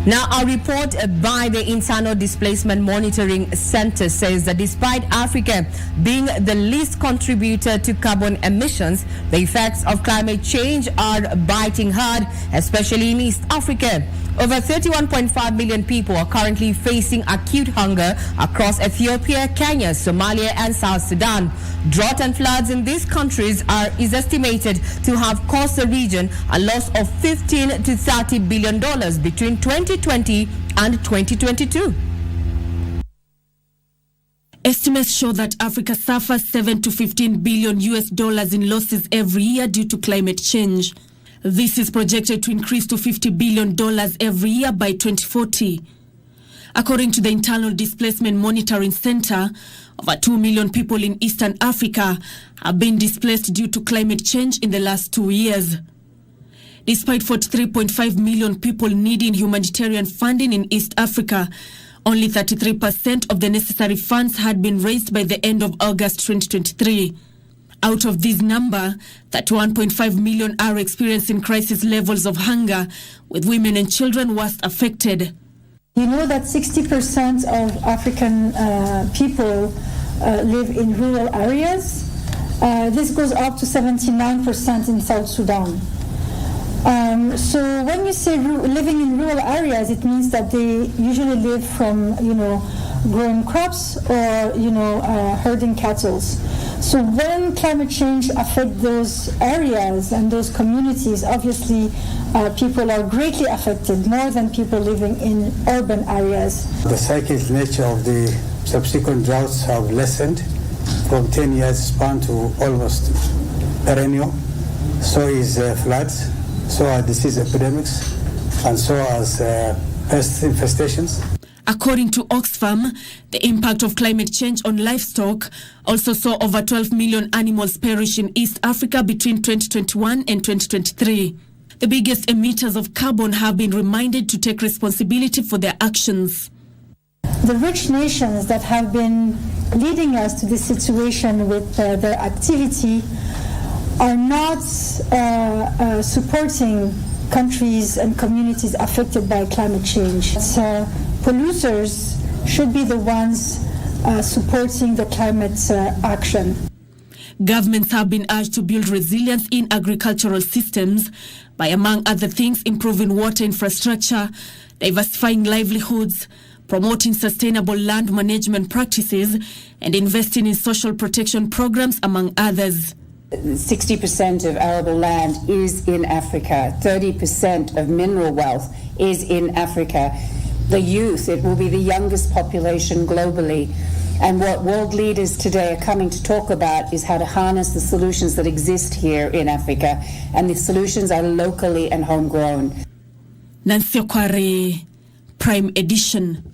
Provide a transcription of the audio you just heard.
Now, a report by the Internal Displacement Monitoring Center says that despite Africa being the least contributor to carbon emissions, the effects of climate change are biting hard, especially in East Africa. Over 31.5 million people are currently facing acute hunger across Ethiopia, Kenya, Somalia, and South Sudan. Drought and floods in these countries is estimated to have cost the region a loss of $15 to $30 billion between 2020 and 2022. Estimates show that Africa suffers $7 to $15 billion in losses every year due to climate change. This is projected to increase to $50 billion every year by 2040. According to the Internal Displacement Monitoring Center, over 2 million people in Eastern Africa have been displaced due to climate change in the last 2 years. Despite 43.5 million people needing humanitarian funding in East Africa, only 33% of the necessary funds had been raised by the end of August 2023. Out of this number, 31.5 million are experiencing crisis levels of hunger, with women and children worst affected. You know that 60% of African people live in rural areas. This goes up to 79% in South Sudan. So when you say living in rural areas, it means that they usually live from, growing crops or, herding cattle. So when climate change affects those areas and those communities, obviously people are greatly affected, more than people living in urban areas. The cyclic nature of the subsequent droughts have lessened from 10 years span to almost perennial. So is floods, so are disease epidemics, and so as pest infestations. According to Oxfam, the impact of climate change on livestock also saw over 12 million animals perish in East Africa between 2021 and 2023. The biggest emitters of carbon have been reminded to take responsibility for their actions. The rich nations that have been leading us to this situation with their activity are not supporting countries and communities affected by climate change. Polluters should be the ones supporting the climate action. Governments have been urged to build resilience in agricultural systems by, among other things, improving water infrastructure, diversifying livelihoods, promoting sustainable land management practices, and investing in social protection programs, among others. 60% of arable land is in Africa. 30% of mineral wealth is in Africa. The youth, it will be the youngest population globally. And what world leaders today are coming to talk about is how to harness the solutions that exist here in Africa. And the solutions are locally and homegrown. Nancy Okware, Prime Edition.